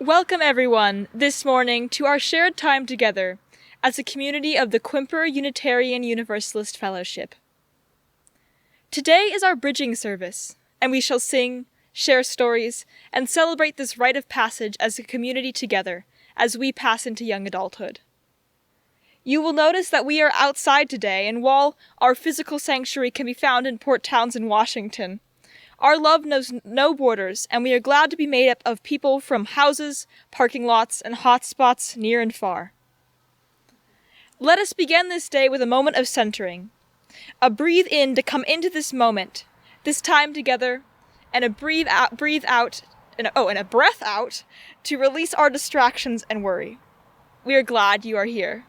Welcome everyone, this morning, to our shared time together as a community of the Quimper Unitarian Universalist Fellowship. Today is our bridging service, and we shall sing, share stories, and celebrate this rite of passage as a community together as we pass into young adulthood. You will notice that we are outside today, and while our physical sanctuary can be found in Port Townsend, Washington, our love knows no borders, and we are glad to be made up of people from houses, parking lots, and hotspots near and far. Let us begin this day with a moment of centering, a breathe in to come into this moment, this time together, and a breathe out, and a breath out to release our distractions and worry. We are glad you are here.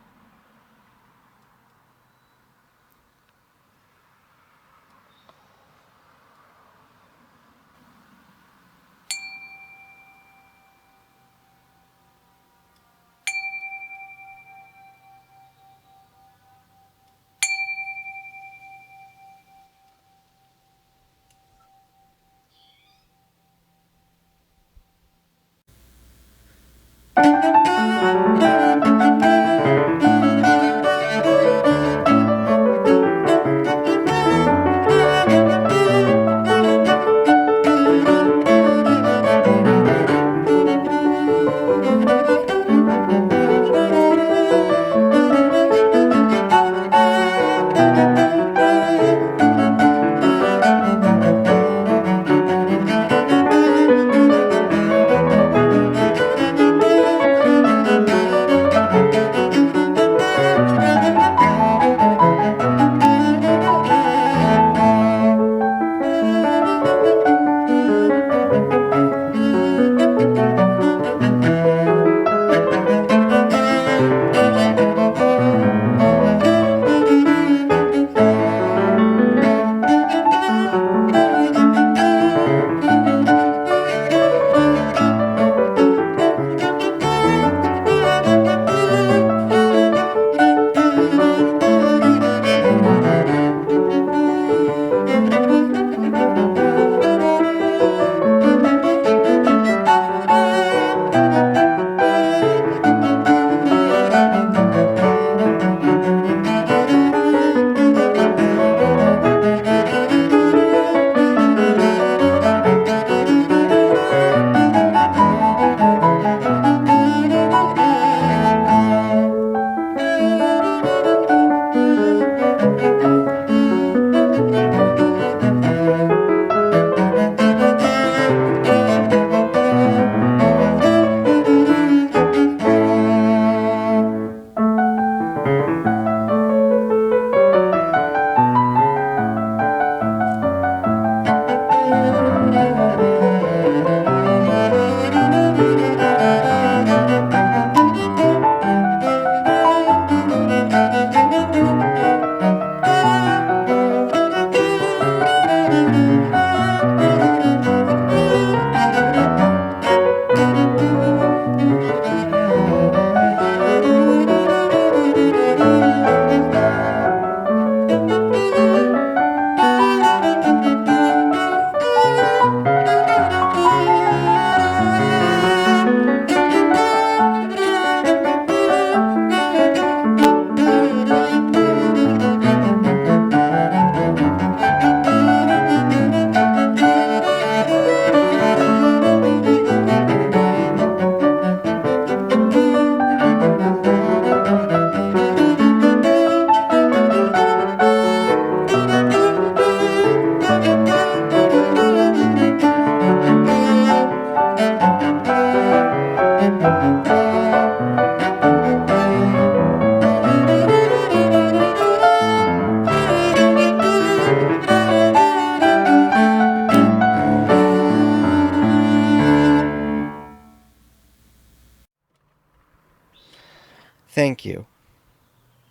Thank you.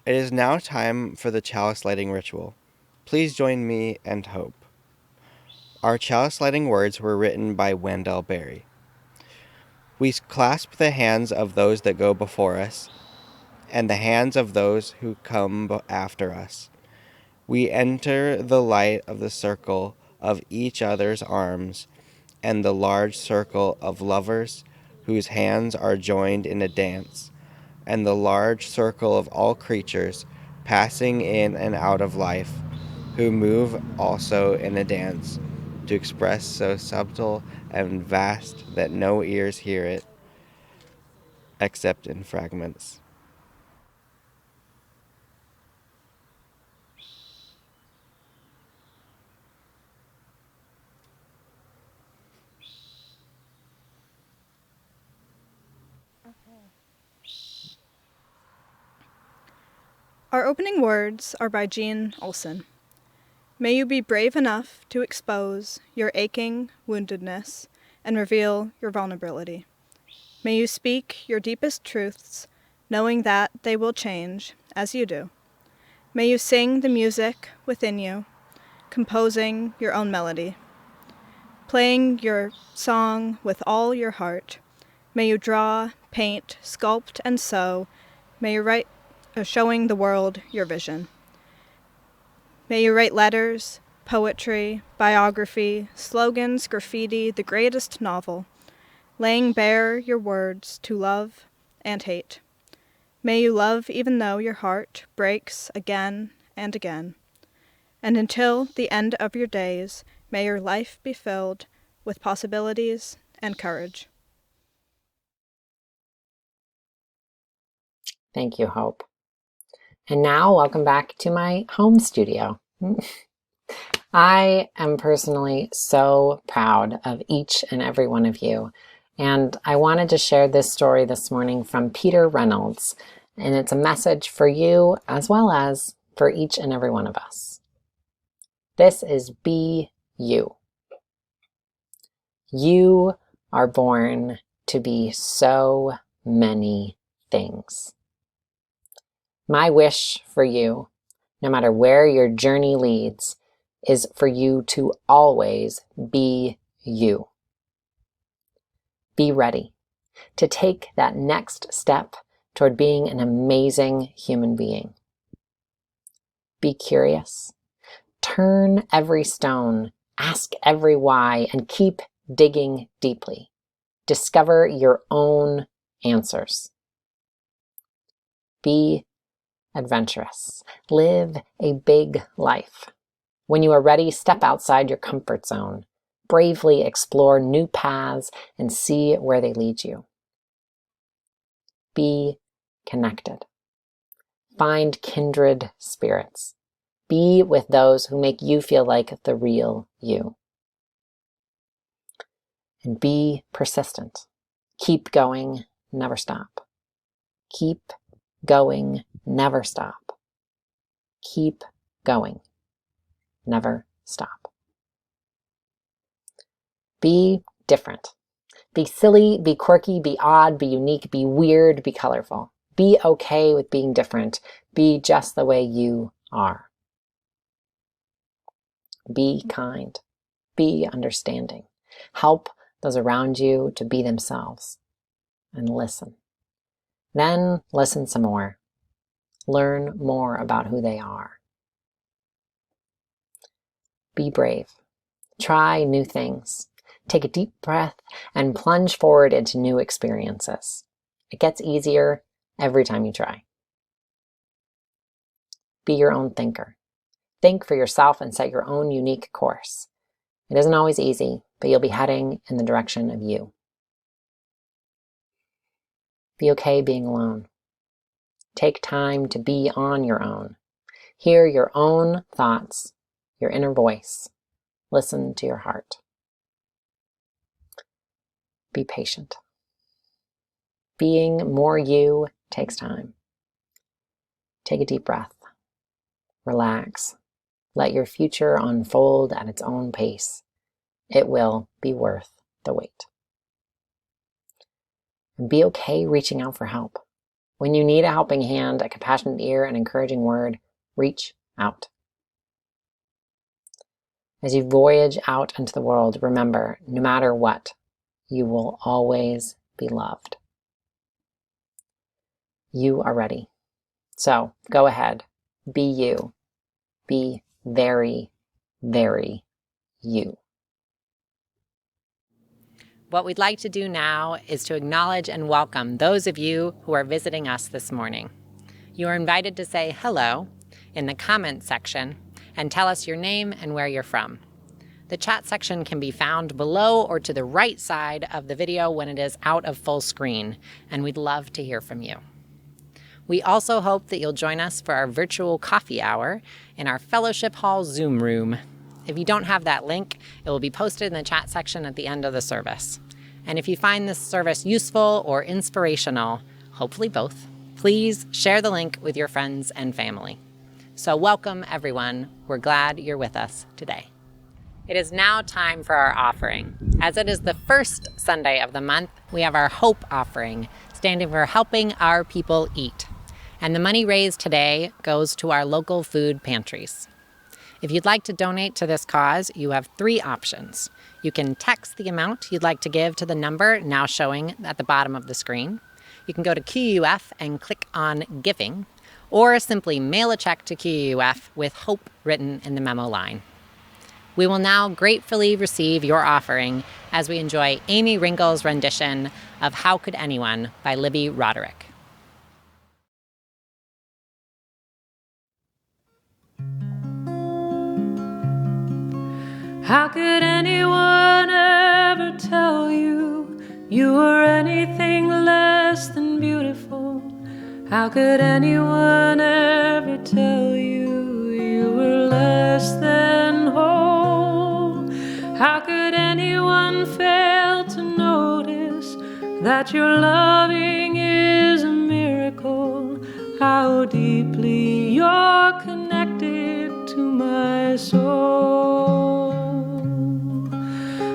It is now time for the chalice lighting ritual. Please join me and hope. Our chalice lighting words were written by Wendell Berry. We clasp the hands of those that go before us, and the hands of those who come after us. We enter the light of the circle of each other's arms, and the large circle of lovers whose hands are joined in a dance, and the large circle of all creatures passing in and out of life, who move also in a dance, to express so subtle and vast that no ears hear it, except in fragments. Our opening words are by Jean Olsen. May you be brave enough to expose your aching woundedness and reveal your vulnerability. May you speak your deepest truths, knowing that they will change as you do. May you sing the music within you, composing your own melody. Playing your song with all your heart. May you draw, paint, sculpt, and sew. May you write, showing the world your vision. May you write letters, poetry, biography, slogans, graffiti, the greatest novel, laying bare your words to love and hate. May you love even though your heart breaks again and again. And until the end of your days, may your life be filled with possibilities and courage. Thank you, Hope. And now, welcome back to my home studio. I am personally so proud of each and every one of you. And I wanted to share this story this morning from Peter Reynolds. And it's a message for you as well as for each and every one of us. This is Be You. You are born to be so many things. My wish for you, no matter where your journey leads, is for you to always be you. Be ready to take that next step toward being an amazing human being. Be curious. Turn every stone, ask every why, and keep digging deeply. Discover your own answers. Be adventurous. Live a big life. When you are ready, step outside your comfort zone. Bravely explore new paths and see where they lead you. Be connected. Find kindred spirits. Be with those who make you feel like the real you. And be persistent. Keep going, never stop. Keep going, never stop. Keep going, never stop. Be different. Be silly, be quirky, be odd, be unique, be weird, be colorful. Be okay with being different. Be just the way you are. Be kind. Be understanding. Help those around you to be themselves. And listen. Then listen some more. Learn more about who they are. Be brave. Try new things. Take a deep breath and plunge forward into new experiences. It gets easier every time you try. Be your own thinker. Think for yourself and set your own unique course. It isn't always easy, but you'll be heading in the direction of you. Be okay being alone. Take time to be on your own. Hear your own thoughts, your inner voice. Listen to your heart. Be patient. Being more you takes time. Take a deep breath. Relax. Let your future unfold at its own pace. It will be worth the wait. And be okay reaching out for help. When you need a helping hand, a compassionate ear, an encouraging word, reach out. As you voyage out into the world, remember, no matter what, you will always be loved. You are ready. So go ahead. Be you. Be very, very you. what we'd like to do now is to acknowledge and welcome those of you who are visiting us this morning. You are invited to say hello in the comments section and tell us your name and where you're from. The chat section can be found below or to the right side of the video when it is out of full screen, and we'd love to hear from you. We also hope that you'll join us for our virtual coffee hour in our Fellowship Hall Zoom room. If you don't have that link, it will be posted in the chat section at the end of the service. And if you find this service useful or inspirational, hopefully both, please share the link with your friends and family. So welcome, everyone. We're glad you're with us today. It is now time for our offering. As it is the first Sunday of the month, we have our Hope offering, standing for Helping Our People Eat. And the money raised today goes to our local food pantries. If you'd like to donate to this cause, you have 3 options. You can text the amount you'd like to give to the number now showing at the bottom of the screen. You can go to QUF and click on Giving, or simply mail a check to QUF with Hope written in the memo line. We will now gratefully receive your offering as we enjoy Aimee Ringle's rendition of How Could Anyone by Libby Roderick. How could anyone ever tell you you were anything less than beautiful? How could anyone ever tell you you were less than whole? How could anyone fail to notice that your loving is a miracle? How deeply you're connected to my soul.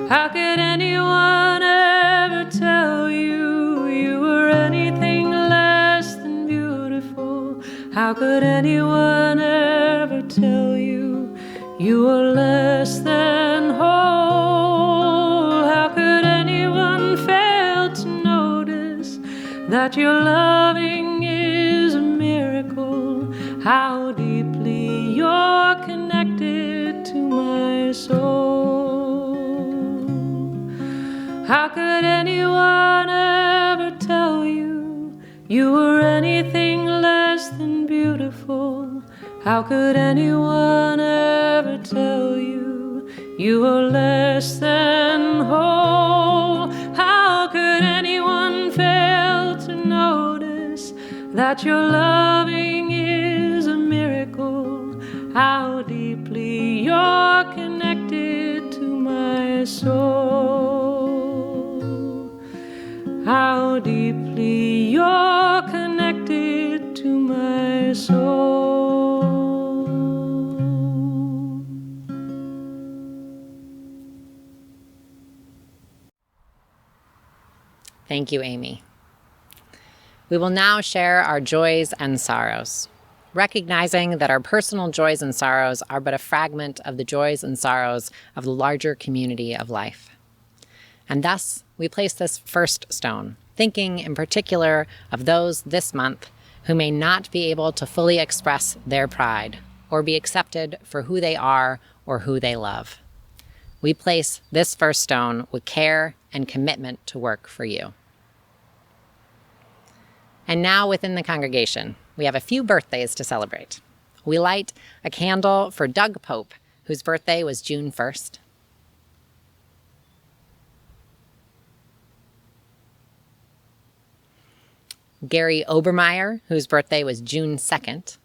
How could anyone ever tell you you were anything less than beautiful? How could anyone ever tell you you were less than whole? How could anyone fail to notice that your loving is a miracle? How deeply you're connected to my soul. How could anyone ever tell you you were anything less than beautiful? How could anyone ever tell you you were less than whole? How could anyone fail to notice that your loving is a miracle? How deeply you're connected to my soul. How deeply you're connected to my soul. Thank you, Aimee. We will now share our joys and sorrows, recognizing that our personal joys and sorrows are but a fragment of the joys and sorrows of the larger community of life. And thus, we place this first stone, thinking in particular of those this month who may not be able to fully express their pride or be accepted for who they are or who they love. We place this first stone with care and commitment to work for you. And now within the congregation, we have a few birthdays to celebrate. We light a candle for Doug Pope, whose birthday was June 1st. Gary Obermeyer, whose birthday was June 2nd.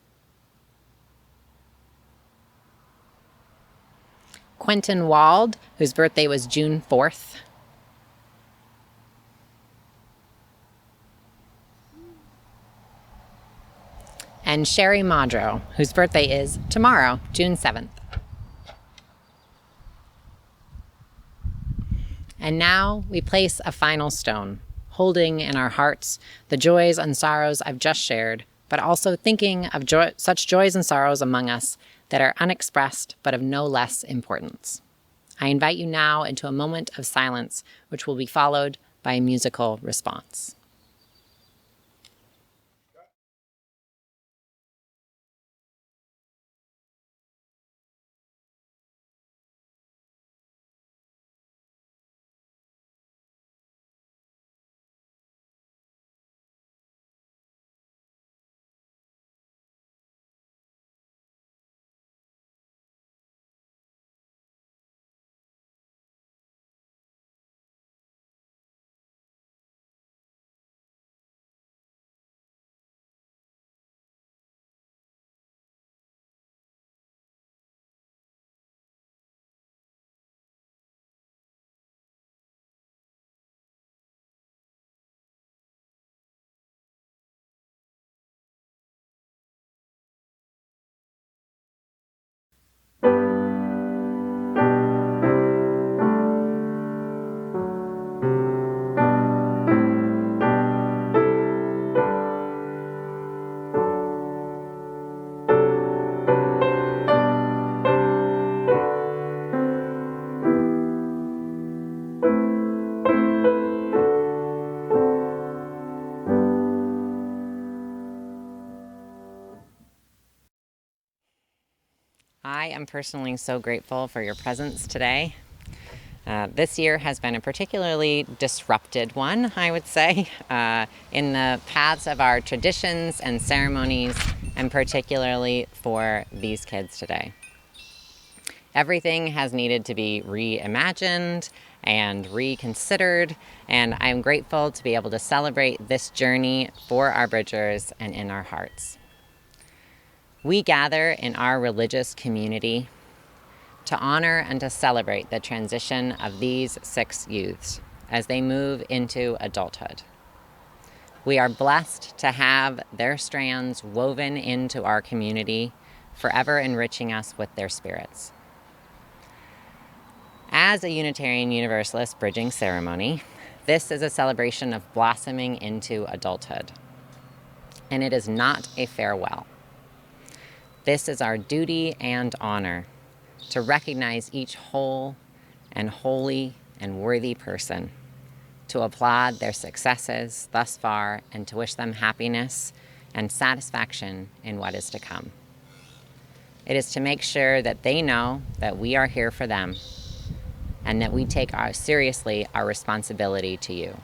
Quentin Wald, whose birthday was June 4th. And Sherry Madro, whose birthday is tomorrow, June 7th. And now we place a final stone, holding in our hearts the joys and sorrows I've just shared, but also thinking of such joys and sorrows among us that are unexpressed but of no less importance. I invite you now into a moment of silence, which will be followed by a musical response. I am personally so grateful for your presence today. This year has been a particularly disrupted one, I would say, in the paths of our traditions and ceremonies, and particularly for these kids today. Everything has needed to be reimagined and reconsidered, and I'm grateful to be able to celebrate this journey for our Bridgers and in our hearts. We gather in our religious community to honor and to celebrate the transition of these 6 youths as they move into adulthood. We are blessed to have their strands woven into our community, forever enriching us with their spirits. As a Unitarian Universalist bridging ceremony, this is a celebration of blossoming into adulthood. And it is not a farewell. This is our duty and honor to recognize each whole and holy and worthy person, to applaud their successes thus far, and to wish them happiness and satisfaction in what is to come. It is to make sure that they know that we are here for them and that we take seriously our responsibility to you.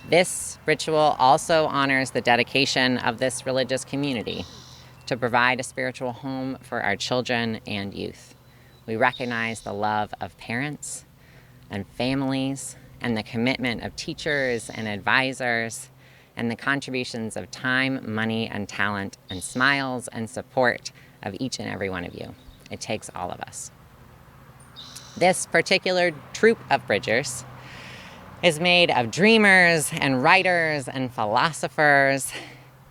This ritual also honors the dedication of this religious community to provide a spiritual home for our children and youth. We recognize the love of parents and families and the commitment of teachers and advisors and the contributions of time, money, and talent and smiles and support of each and every one of you. It takes all of us. This particular troop of Bridgers is made of dreamers and writers and philosophers,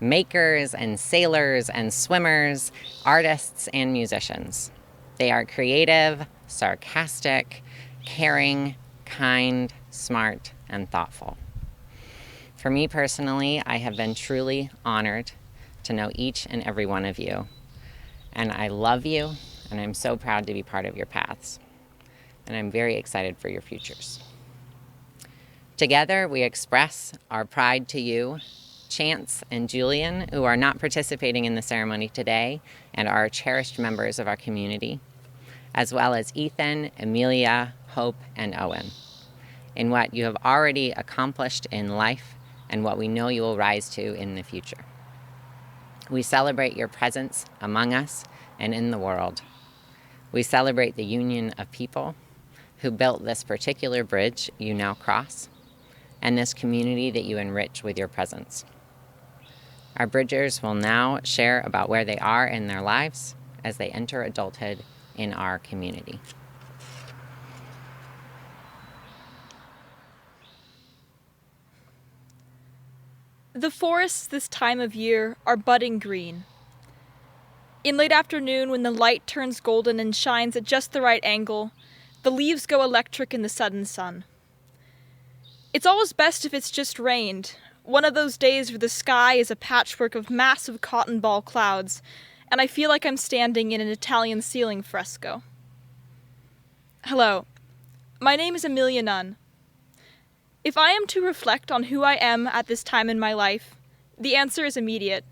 makers and sailors and swimmers, artists and musicians. They are creative, sarcastic, caring, kind, smart, and thoughtful. For me personally, I have been truly honored to know each and every one of you. And I love you, and I'm so proud to be part of your paths. And I'm very excited for your futures. Together, we express our pride to you, Chance and Julian, who are not participating in the ceremony today and are cherished members of our community, as well as Ethan, Amelia, Hope, and Owen, in what you have already accomplished in life and what we know you will rise to in the future. We celebrate your presence among us and in the world. We celebrate the union of people who built this particular bridge you now cross, and this community that you enrich with your presence. Our Bridgers will now share about where they are in their lives as they enter adulthood in our community. The forests this time of year are budding green. In late afternoon, when the light turns golden and shines at just the right angle, the leaves go electric in the sudden sun. It's always best if it's just rained, one of those days where the sky is a patchwork of massive cotton ball clouds, and I feel like I'm standing in an Italian ceiling fresco. Hello, my name is Amelia Nunn. If I am to reflect on who I am at this time in my life, the answer is immediate.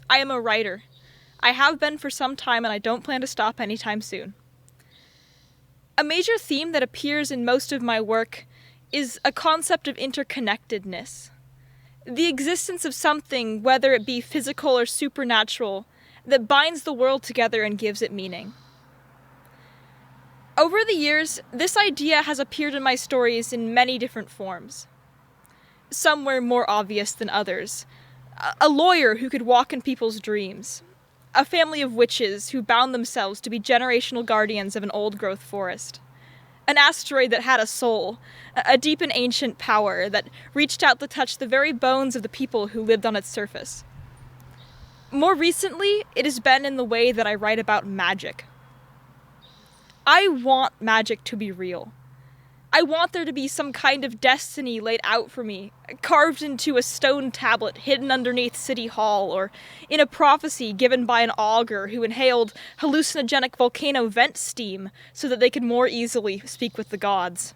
I am a writer. I have been for some time, and I don't plan to stop anytime soon. A major theme that appears in most of my work is a concept of interconnectedness. The existence of something, whether it be physical or supernatural, that binds the world together and gives it meaning. Over the years, this idea has appeared in my stories in many different forms. Some were more obvious than others. A lawyer who could walk in people's dreams. A family of witches who bound themselves to be generational guardians of an old-growth forest. An asteroid that had a soul, a deep and ancient power that reached out to touch the very bones of the people who lived on its surface. More recently, it has been in the way that I write about magic. I want magic to be real. I want there to be some kind of destiny laid out for me, carved into a stone tablet hidden underneath City Hall, or in a prophecy given by an augur who inhaled hallucinogenic volcano vent steam so that they could more easily speak with the gods.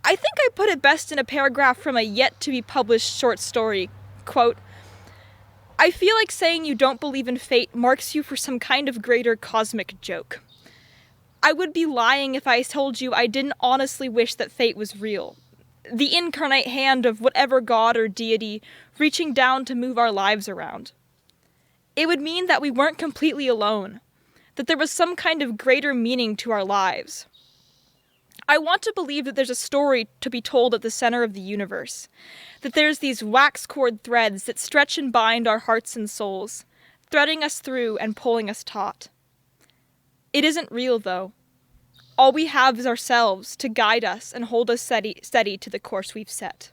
I think I put it best in a paragraph from a yet-to-be-published short story. Quote, I feel like saying you don't believe in fate marks you for some kind of greater cosmic joke. I would be lying if I told you I didn't honestly wish that fate was real. The incarnate hand of whatever god or deity reaching down to move our lives around. It would mean that we weren't completely alone, that there was some kind of greater meaning to our lives. I want to believe that there's a story to be told at the center of the universe, that there's these wax-cord threads that stretch and bind our hearts and souls, threading us through and pulling us taut. It isn't real, though. All we have is ourselves to guide us and hold us steady to the course we've set.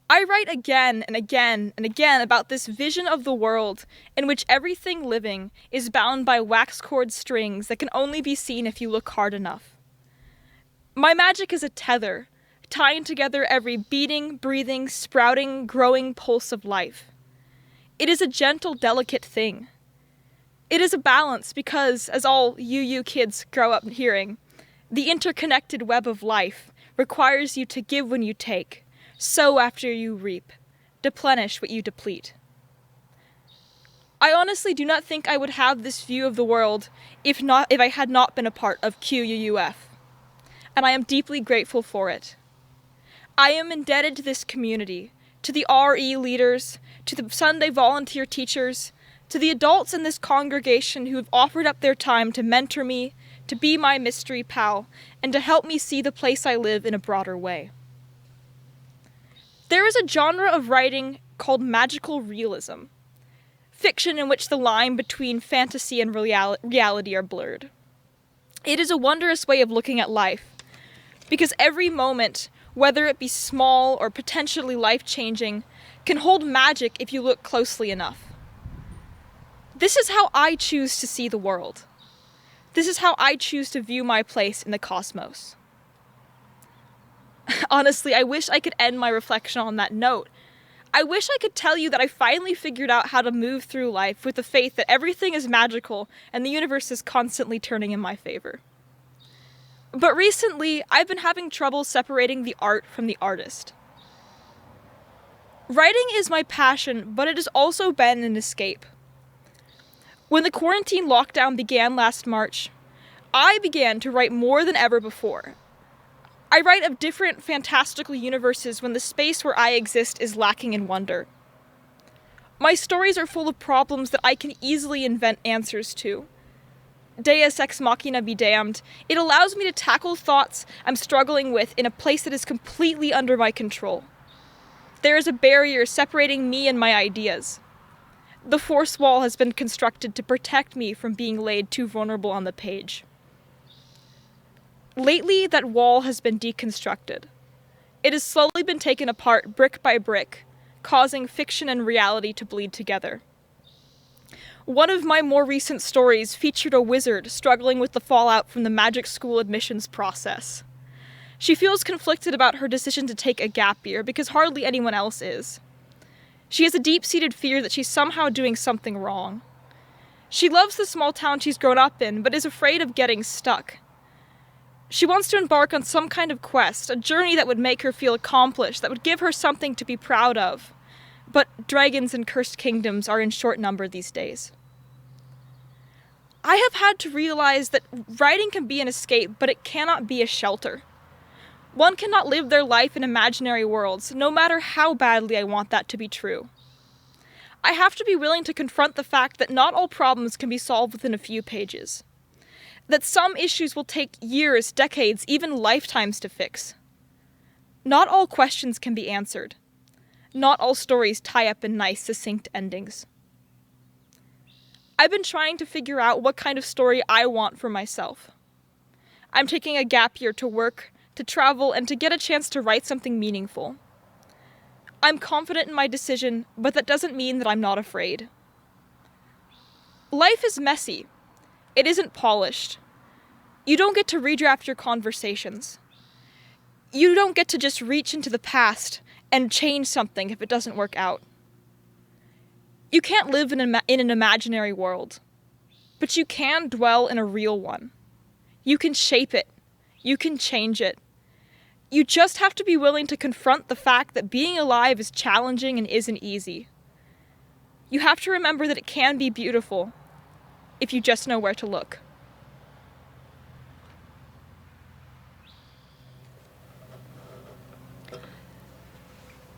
I write again and again and again about this vision of the world in which everything living is bound by wax-cord strings that can only be seen if you look hard enough. My magic is a tether, tying together every beating, breathing, sprouting, growing pulse of life. It is a gentle, delicate thing. It is a balance because, as all you kids grow up hearing, the interconnected web of life requires you to give when you take, sow after you reap, deplenish what you deplete. I honestly do not think I would have this view of the world if I had not been a part of QUUF, and I am deeply grateful for it. I am indebted to this community, to the RE leaders, to the Sunday volunteer teachers, to the adults in this congregation who have offered up their time to mentor me, to be my mystery pal, and to help me see the place I live in a broader way. There is a genre of writing called magical realism, fiction in which the line between fantasy and reality are blurred. It is a wondrous way of looking at life, because every moment, whether it be small or potentially life-changing, can hold magic if you look closely enough. This is how I choose to see the world. This is how I choose to view my place in the cosmos. Honestly, I wish I could end my reflection on that note. I wish I could tell you that I finally figured out how to move through life with the faith that everything is magical and the universe is constantly turning in my favor. But recently, I've been having trouble separating the art from the artist. Writing is my passion, but it has also been an escape. When the quarantine lockdown began last March, I began to write more than ever before. I write of different fantastical universes when the space where I exist is lacking in wonder. My stories are full of problems that I can easily invent answers to. Deus ex machina be damned, it allows me to tackle thoughts I'm struggling with in a place that is completely under my control. There is a barrier separating me and my ideas. The force wall has been constructed to protect me from being laid too vulnerable on the page. Lately, that wall has been deconstructed. It has slowly been taken apart brick by brick, causing fiction and reality to bleed together. One of my more recent stories featured a wizard struggling with the fallout from the magic school admissions process. She feels conflicted about her decision to take a gap year because hardly anyone else is. She has a deep-seated fear that she's somehow doing something wrong. She loves the small town she's grown up in, but is afraid of getting stuck. She wants to embark on some kind of quest, a journey that would make her feel accomplished, that would give her something to be proud of. But dragons and cursed kingdoms are in short number these days. I have had to realize that writing can be an escape, but it cannot be a shelter. One cannot live their life in imaginary worlds, no matter how badly I want that to be true. I have to be willing to confront the fact that not all problems can be solved within a few pages. That some issues will take years, decades, even lifetimes to fix. Not all questions can be answered. Not all stories tie up in nice, succinct endings. I've been trying to figure out what kind of story I want for myself. I'm taking a gap year to work, to travel, and to get a chance to write something meaningful. I'm confident in my decision, but that doesn't mean that I'm not afraid. Life is messy. It isn't polished. You don't get to redraft your conversations. You don't get to just reach into the past and change something if it doesn't work out. You can't live in an imaginary world, but you can dwell in a real one. You can shape it. You can change it. You just have to be willing to confront the fact that being alive is challenging and isn't easy. You have to remember that it can be beautiful, if you just know where to look.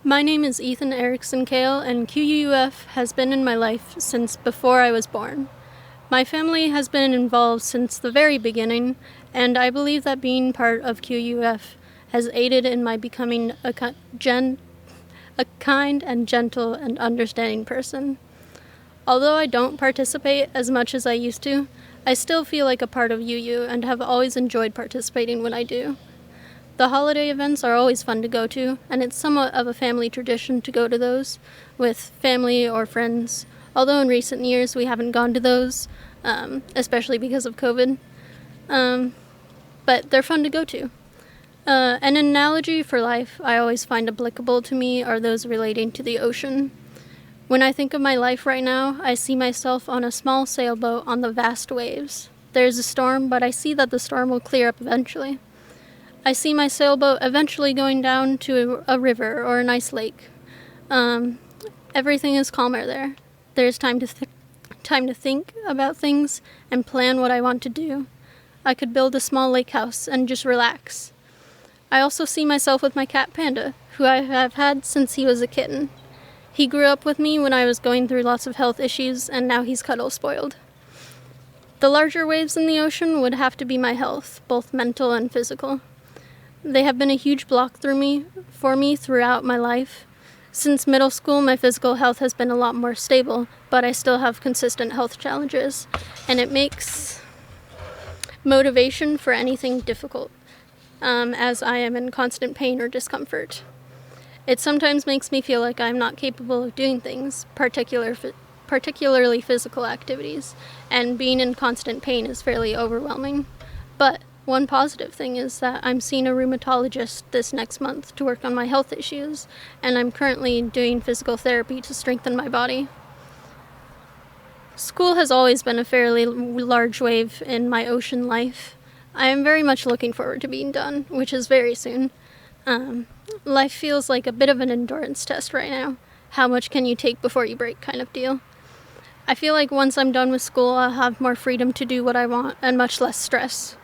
My name is Ethan Erickson Kale, and QUUF has been in my life since before I was born. My family has been involved since the very beginning, and I believe that being part of QUF has aided in my becoming a kind and gentle and understanding person. Although I don't participate as much as I used to, I still feel like a part of UU and have always enjoyed participating when I do. The holiday events are always fun to go to, and it's somewhat of a family tradition to go to those with family or friends, although in recent years we haven't gone to those, especially because of COVID. But they're fun to go to. An analogy for life I always find applicable to me are those relating to the ocean. When I think of my life right now, I see myself on a small sailboat on the vast waves. There's a storm, but I see that the storm will clear up eventually. I see my sailboat eventually going down to a river or a nice lake. Everything is calmer there. There's time to think about things and plan what I want to do. I could build a small lake house and just relax. I also see myself with my cat Panda, who I have had since he was a kitten. He grew up with me when I was going through lots of health issues, and now he's cuddle spoiled. The larger waves in the ocean would have to be my health, both mental and physical. They have been a huge block for me throughout my life. Since middle school, my physical health has been a lot more stable, but I still have consistent health challenges, and it makes motivation for anything difficult, as I am in constant pain or discomfort. It sometimes makes me feel like I'm not capable of doing things, particularly physical activities, and being in constant pain is fairly overwhelming. But one positive thing is that I'm seeing a rheumatologist this next month to work on my health issues, and I'm currently doing physical therapy to strengthen my body. School has always been a fairly large wave in my ocean life. I am very much looking forward to being done, which is very soon. Life feels like a bit of an endurance test right now. How much can you take before you break kind of deal. I feel like once I'm done with school, I'll have more freedom to do what I want and much less stress.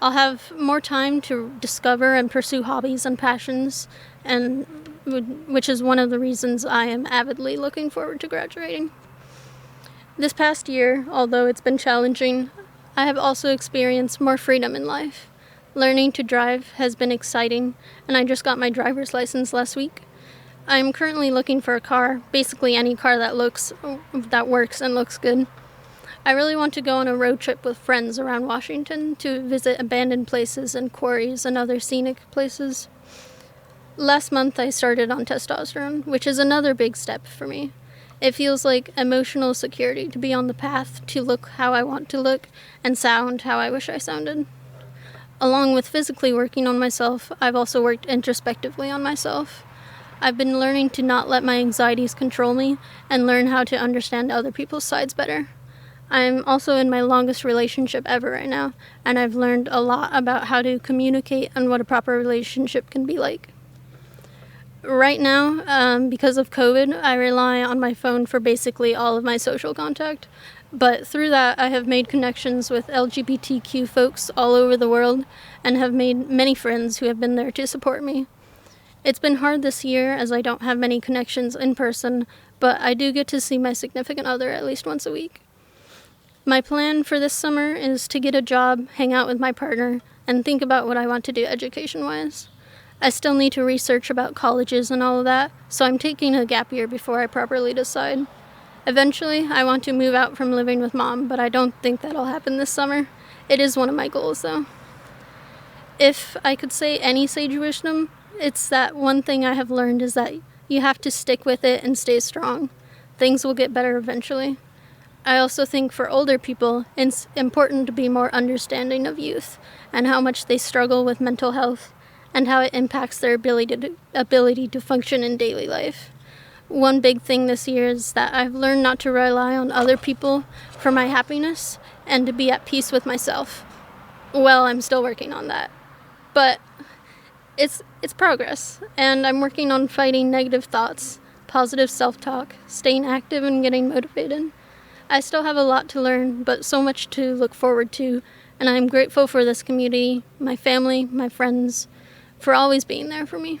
I'll have more time to discover and pursue hobbies and passions, and which is one of the reasons I am avidly looking forward to graduating. This past year, although it's been challenging, I have also experienced more freedom in life. Learning to drive has been exciting, and I just got my driver's license last week. I am currently looking for a car, basically any car that works and looks good. I really want to go on a road trip with friends around Washington to visit abandoned places and quarries and other scenic places. Last month I started on testosterone, which is another big step for me. It feels like emotional security to be on the path to look how I want to look and sound how I wish I sounded. Along with physically working on myself, I've also worked introspectively on myself. I've been learning to not let my anxieties control me and learn how to understand other people's sides better. I'm also in my longest relationship ever right now, and I've learned a lot about how to communicate and what a proper relationship can be like. Right now, because of COVID, I rely on my phone for basically all of my social contact, but through that I have made connections with LGBTQ folks all over the world and have made many friends who have been there to support me. It's been hard this year as I don't have many connections in person, but I do get to see my significant other at least once a week. My plan for this summer is to get a job, hang out with my partner, and think about what I want to do education-wise. I still need to research about colleges and all of that, so I'm taking a gap year before I properly decide. Eventually, I want to move out from living with Mom, but I don't think that'll happen this summer. It is one of my goals, though. If I could say any sage wisdom, it's that one thing I have learned is that you have to stick with it and stay strong. Things will get better eventually. I also think for older people, it's important to be more understanding of youth and how much they struggle with mental health and how it impacts their ability to function in daily life. One big thing this year is that I've learned not to rely on other people for my happiness and to be at peace with myself. Well, I'm still working on that. But it's progress, and I'm working on fighting negative thoughts, positive self-talk, staying active and getting motivated. I still have a lot to learn, but so much to look forward to, and I'm grateful for this community, my family, my friends, for always being there for me.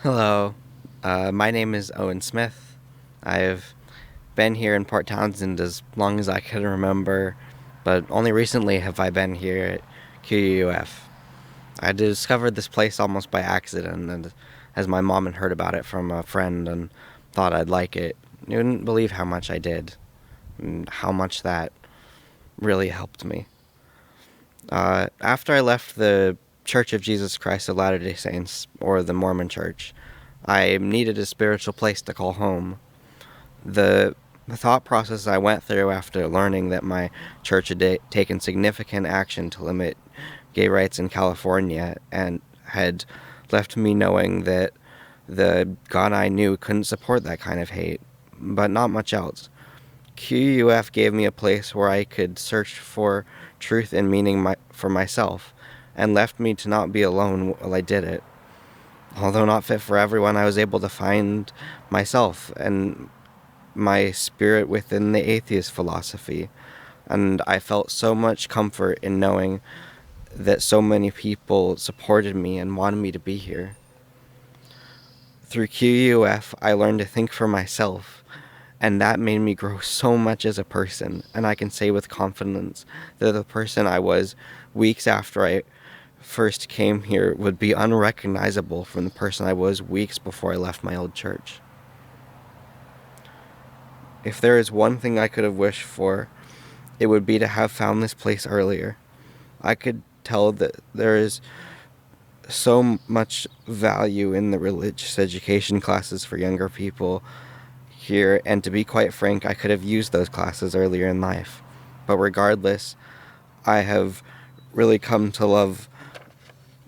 Hello, my name is Owen Smith. I've been here in Port Townsend as long as I can remember, but only recently have I been here at QUF. I discovered this place almost by accident, and as my mom had heard about it from a friend and thought I'd like it. You wouldn't believe how much I did, and how much that really helped me. After I left the Church of Jesus Christ of Latter-day Saints, or the Mormon Church, I needed a spiritual place to call home. The thought process I went through after learning that my church had taken significant action to limit gay rights in California and had left me knowing that the God I knew couldn't support that kind of hate, but not much else. QUF gave me a place where I could search for truth and meaning for myself, and left me to not be alone while I did it. Although not fit for everyone, I was able to find myself and my spirit within the atheist philosophy, and I felt so much comfort in knowing that so many people supported me and wanted me to be here. Through QUF, I learned to think for myself, and that made me grow so much as a person, and I can say with confidence that the person I was weeks after I first came here would be unrecognizable from the person I was weeks before I left my old church. If there is one thing I could have wished for, it would be to have found this place earlier. I could tell that there is so much value in the religious education classes for younger people here, and to be quite frank, I could have used those classes earlier in life. But regardless, I have really come to love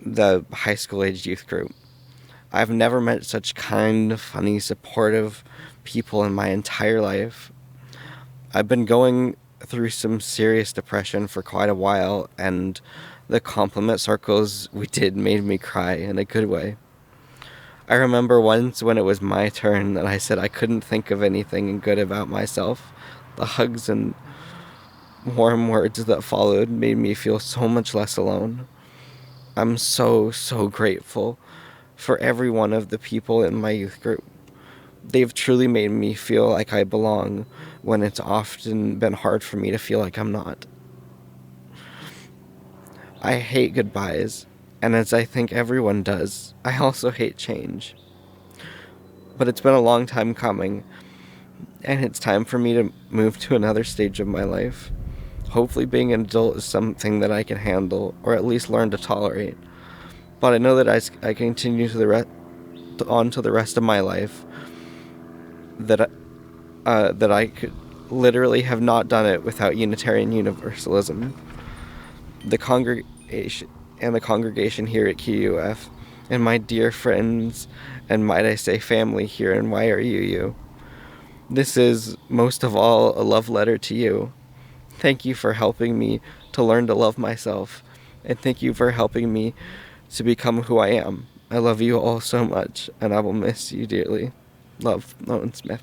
the high school age youth group. I've never met such kind, funny, supportive people in my entire life. I've been going through some serious depression for quite a while, and the compliment circles we did made me cry in a good way. I remember once when it was my turn and I said I couldn't think of anything good about myself. The hugs and warm words that followed made me feel so much less alone. I'm so grateful for every one of the people in my youth group. They've truly made me feel like I belong when it's often been hard for me to feel like I'm not. I hate goodbyes, and as I think everyone does, I also hate change. But it's been a long time coming, and it's time for me to move to another stage of my life. Hopefully being an adult is something that I can handle, or at least learn to tolerate. But I know that I continue on to the rest of my life, that I could literally have not done it without Unitarian Universalism. The congregation here at QUF, and my dear friends, and might I say family here in YRUU. This is, most of all, a love letter to you. Thank you for helping me to learn to love myself, and thank you for helping me to become who I am. I love you all so much, and I will miss you dearly. Love, Owen Smith.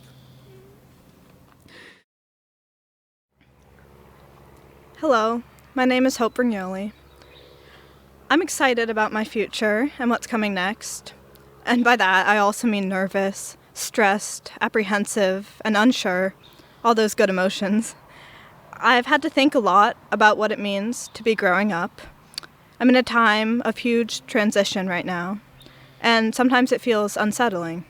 Hello, my name is Hope Brignoli. I'm excited about my future and what's coming next. And by that, I also mean nervous, stressed, apprehensive, and unsure. All those good emotions. I've had to think a lot about what it means to be growing up. I'm in a time of huge transition right now, and sometimes it feels unsettling.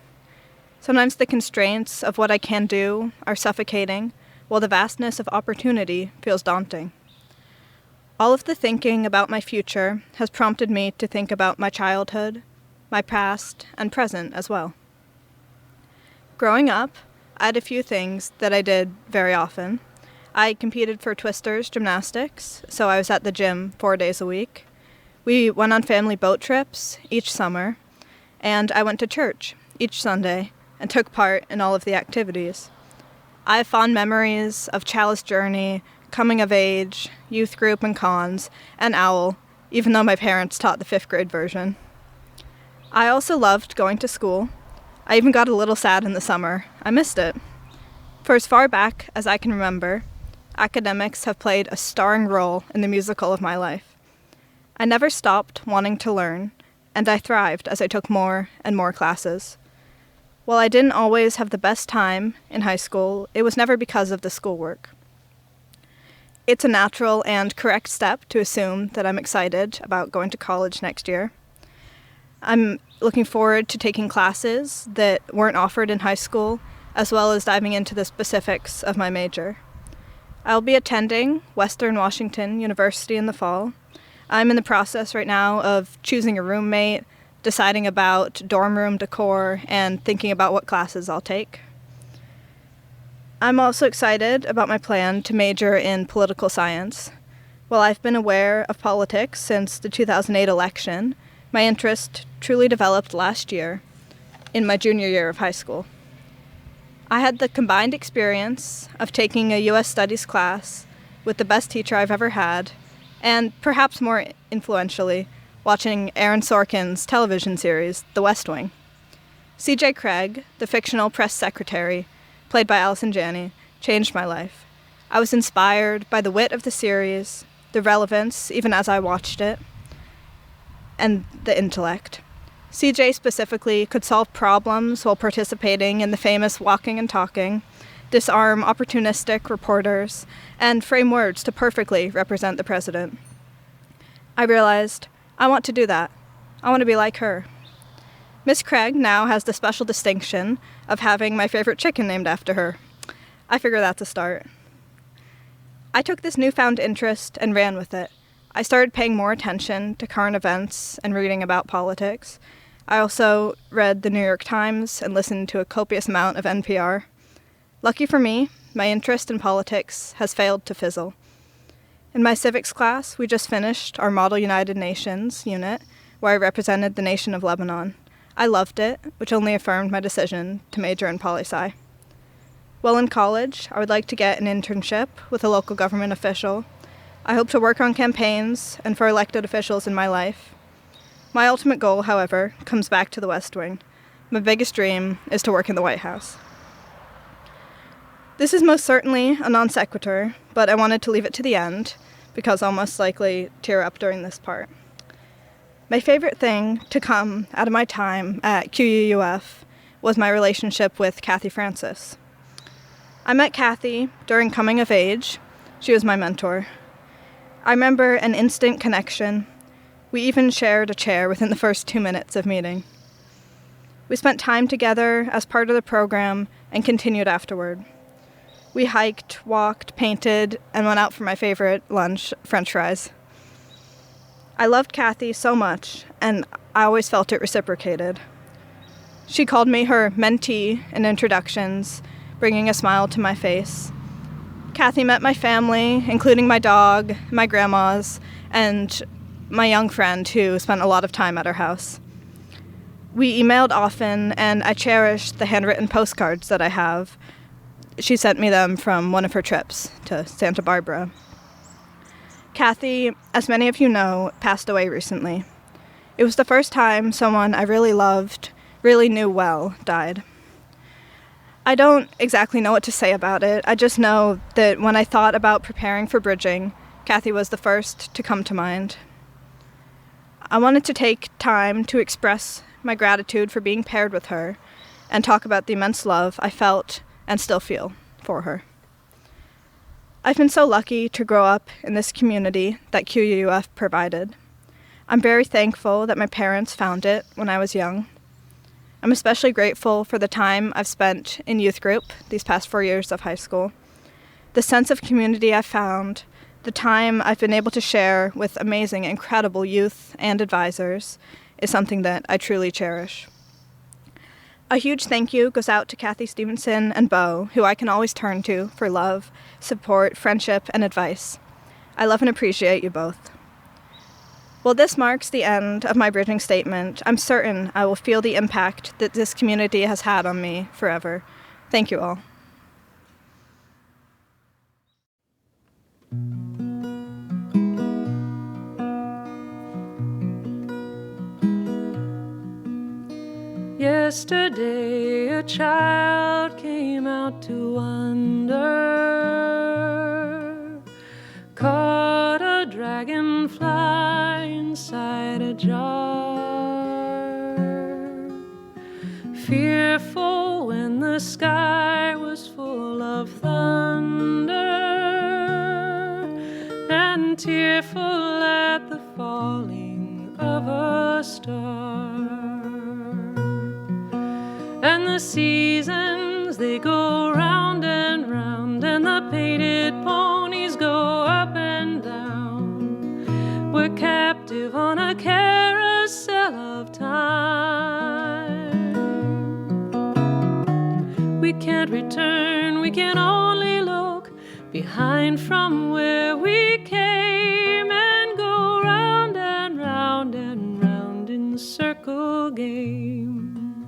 Sometimes the constraints of what I can do are suffocating, while the vastness of opportunity feels daunting. All of the thinking about my future has prompted me to think about my childhood, my past, and present as well. Growing up, I had a few things that I did very often. I competed for Twisters gymnastics, so I was at the gym 4 days a week. We went on family boat trips each summer, and I went to church each Sunday and took part in all of the activities. I have fond memories of Chalice Journey, coming of age, youth group and cons, and OWL, even though my parents taught the 5th grade version. I also loved going to school. I even got a little sad in the summer. I missed it. For as far back as I can remember, academics have played a starring role in the musical of my life. I never stopped wanting to learn, and I thrived as I took more and more classes. While I didn't always have the best time in high school, it was never because of the schoolwork. It's a natural and correct step to assume that I'm excited about going to college next year. I'm looking forward to taking classes that weren't offered in high school, as well as diving into the specifics of my major. I'll be attending Western Washington University in the fall. I'm in the process right now of choosing a roommate, deciding about dorm room decor, and thinking about what classes I'll take. I'm also excited about my plan to major in political science. While I've been aware of politics since the 2008 election, my interest truly developed last year, in my junior year of high school. I had the combined experience of taking a U.S. Studies class with the best teacher I've ever had, and perhaps more influentially, watching Aaron Sorkin's television series, The West Wing. C.J. Craig, the fictional press secretary, played by Allison Janney, changed my life. I was inspired by the wit of the series, the relevance, even as I watched it, and the intellect. CJ specifically could solve problems while participating in the famous walking and talking, disarm opportunistic reporters, and frame words to perfectly represent the president. I realized, I want to do that. I want to be like her. Miss Craig now has the special distinction of having my favorite chicken named after her. I figure that's a start. I took this newfound interest and ran with it. I started paying more attention to current events and reading about politics. I also read the New York Times and listened to a copious amount of NPR. Lucky for me, my interest in politics has failed to fizzle. In my civics class, we just finished our Model United Nations unit, where I represented the nation of Lebanon. I loved it, which only affirmed my decision to major in poli-sci. While in college, I would like to get an internship with a local government official. I hope to work on campaigns and for elected officials in my life. My ultimate goal, however, comes back to the West Wing. My biggest dream is to work in the White House. This is most certainly a non sequitur, but I wanted to leave it to the end, because I'll most likely tear up during this part. My favorite thing to come out of my time at QUUF was my relationship with Kathy Francis. I met Kathy during coming of age. She was my mentor. I remember an instant connection. We even shared a chair within the first 2 minutes of meeting. We spent time together as part of the program and continued afterward. We hiked, walked, painted, and went out for my favorite lunch, French fries. I loved Kathy so much, and I always felt it reciprocated. She called me her mentee in introductions, bringing a smile to my face. Kathy met my family, including my dog, my grandmas, and my young friend who spent a lot of time at her house. We emailed often, and I cherish the handwritten postcards that I have. She sent me them from one of her trips to Santa Barbara. Kathy, as many of you know, passed away recently. It was the first time someone I really loved, really knew well, died. I don't exactly know what to say about it. I just know that when I thought about preparing for bridging, Kathy was the first to come to mind. I wanted to take time to express my gratitude for being paired with her and talk about the immense love I felt and still feel for her. I've been so lucky to grow up in this community that QUUF provided. I'm very thankful that my parents found it when I was young. I'm especially grateful for the time I've spent in youth group these past 4 years of high school. The sense of community I've found, the time I've been able to share with amazing, incredible youth and advisors is something that I truly cherish. A huge thank you goes out to Kathy Stevenson and Beau, who I can always turn to for love, support, friendship, and advice. I love and appreciate you both. While this marks the end of my bridging statement, I'm certain I will feel the impact that this community has had on me forever. Thank you all. Yesterday a child came out to wander, caught a dragonfly inside a jar. fearful when the sky was full of thunder, and tearful at the falling of a star. And the seasons, they go round and round, and the painted ponies go up and down. We're captive on a carousel of time. We can't return, we can only look behind from where we came, and go round and round and round in circle game.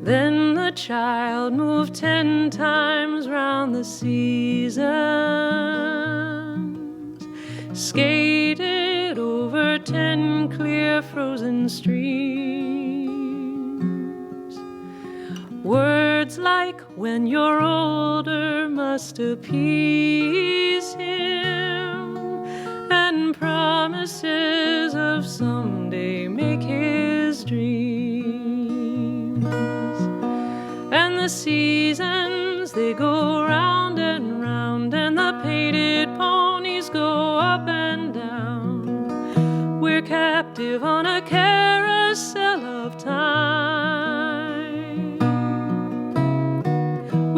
Then the child moved 10 times round the seasons, skated over 10 clear frozen streams. Words like "when you're older" must appease him, and promises of someday make his dreams. And the seasons, they go round and round, and the painted ponies go up and down. We're captive on a carousel of time.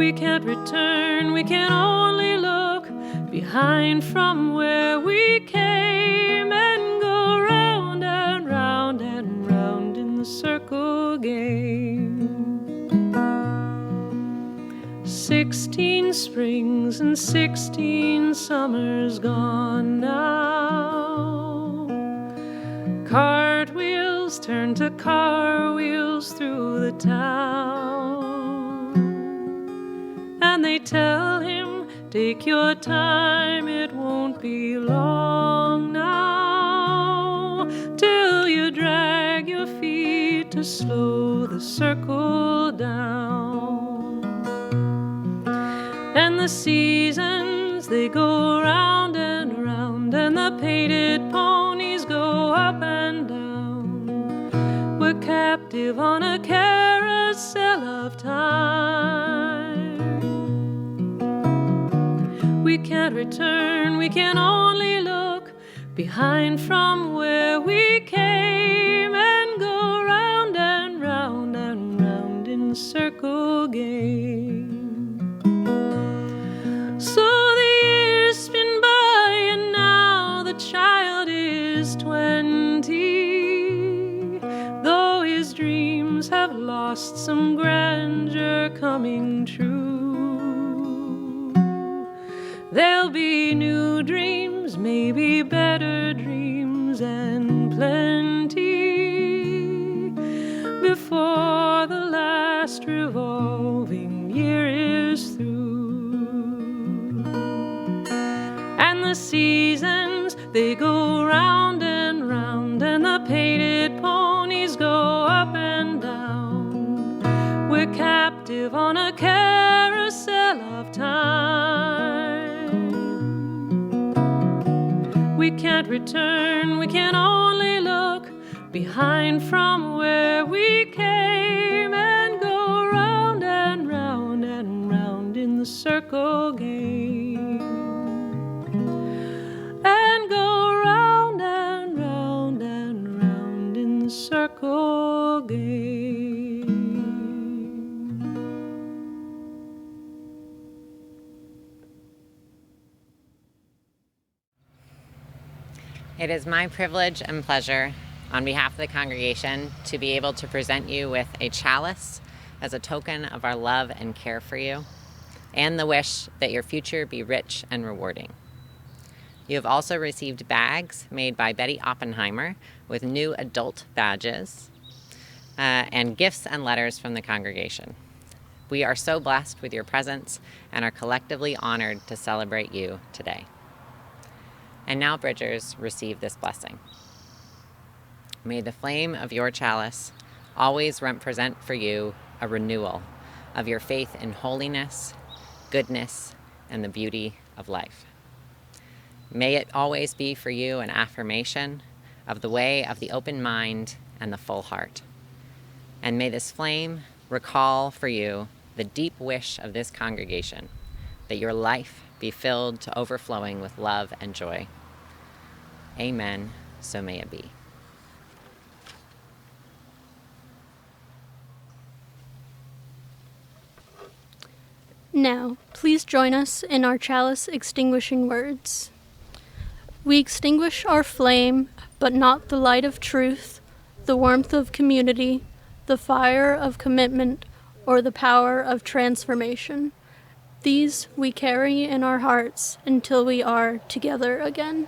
We can't return, we can only look behind from where we came, and go round and round and round in the circle game. 16 springs and 16 summers gone now. Cartwheels turn to car wheels through the town, and they tell him, "Take your time, it won't be long now, till you drag your feet to slow the circle down." And the seasons, they go round and round, and the painted ponies go up and down. We're captive on a carousel of time. We can't return, we can only look behind from where we came, and go round and round and round in circle game. So the years spin by, and now the child is 20, though his dreams have lost some grandeur coming true. There'll be new dreams, maybe better dreams, and plenty, before the last revolving year is through. And the seasons, they go round and round, and the painted ponies go up and down. We're captive on a carousel of time. We can't return, we can only look behind from where we came, and go round and round and round in the circle game. And go round and round and round in the circle game. It is my privilege and pleasure, on behalf of the congregation, to be able to present you with a chalice as a token of our love and care for you, and the wish that your future be rich and rewarding. You have also received bags made by Betty Oppenheimer with new adult badges, and gifts and letters from the congregation. We are so blessed with your presence and are collectively honored to celebrate you today. And now, Bridgers, receive this blessing. May the flame of your chalice always represent for you a renewal of your faith in holiness, goodness, and the beauty of life. May it always be for you an affirmation of the way of the open mind and the full heart, And may this flame recall for you the deep wish of this congregation, that your life be filled to overflowing with love and joy. Amen, so may it be. Now, please join us in our chalice extinguishing words. We extinguish our flame, but not the light of truth, the warmth of community, the fire of commitment, or the power of transformation. These we carry in our hearts until we are together again.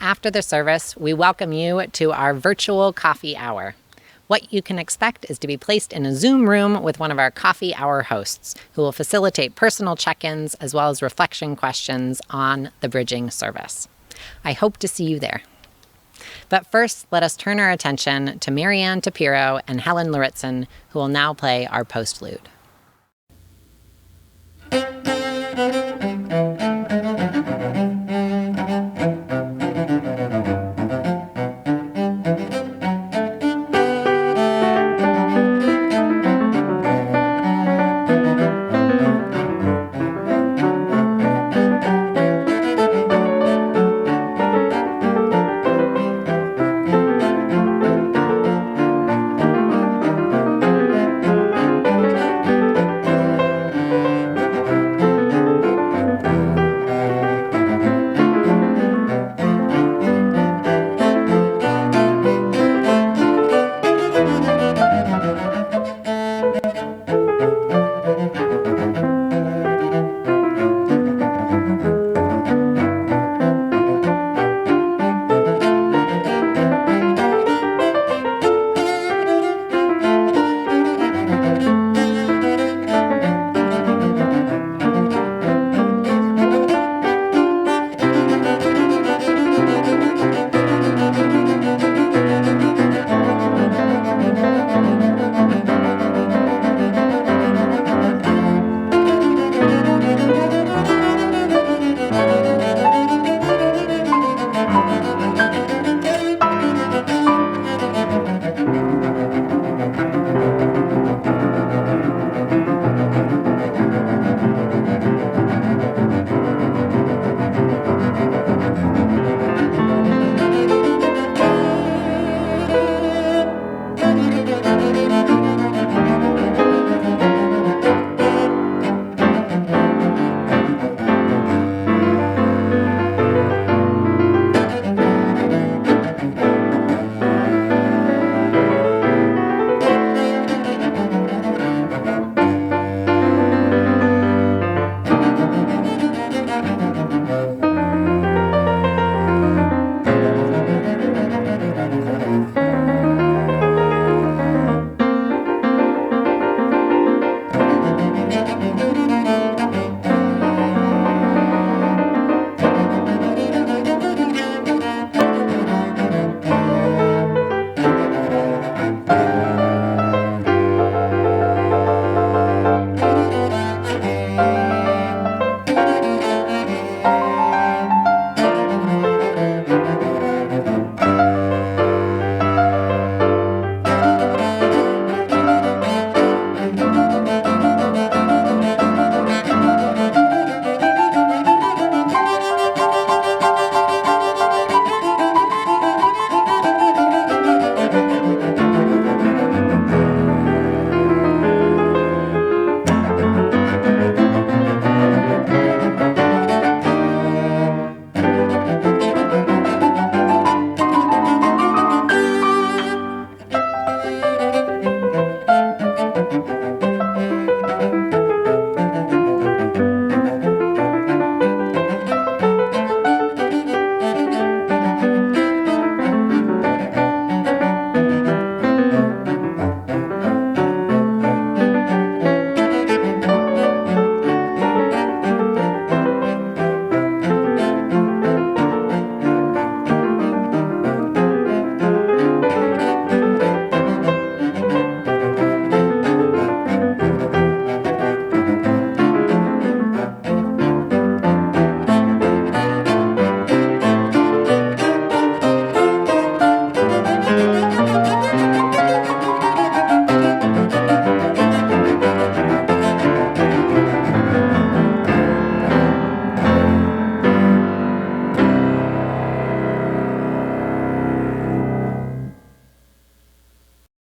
After the service, we welcome you to our virtual coffee hour. What you can expect is to be placed in a Zoom room with one of our coffee hour hosts, who will facilitate personal check-ins as well as reflection questions on the bridging service. I hope to see you there. But first, let us turn our attention to Maryann Tapiro and Helen Lauritzen, who will now play our postlude.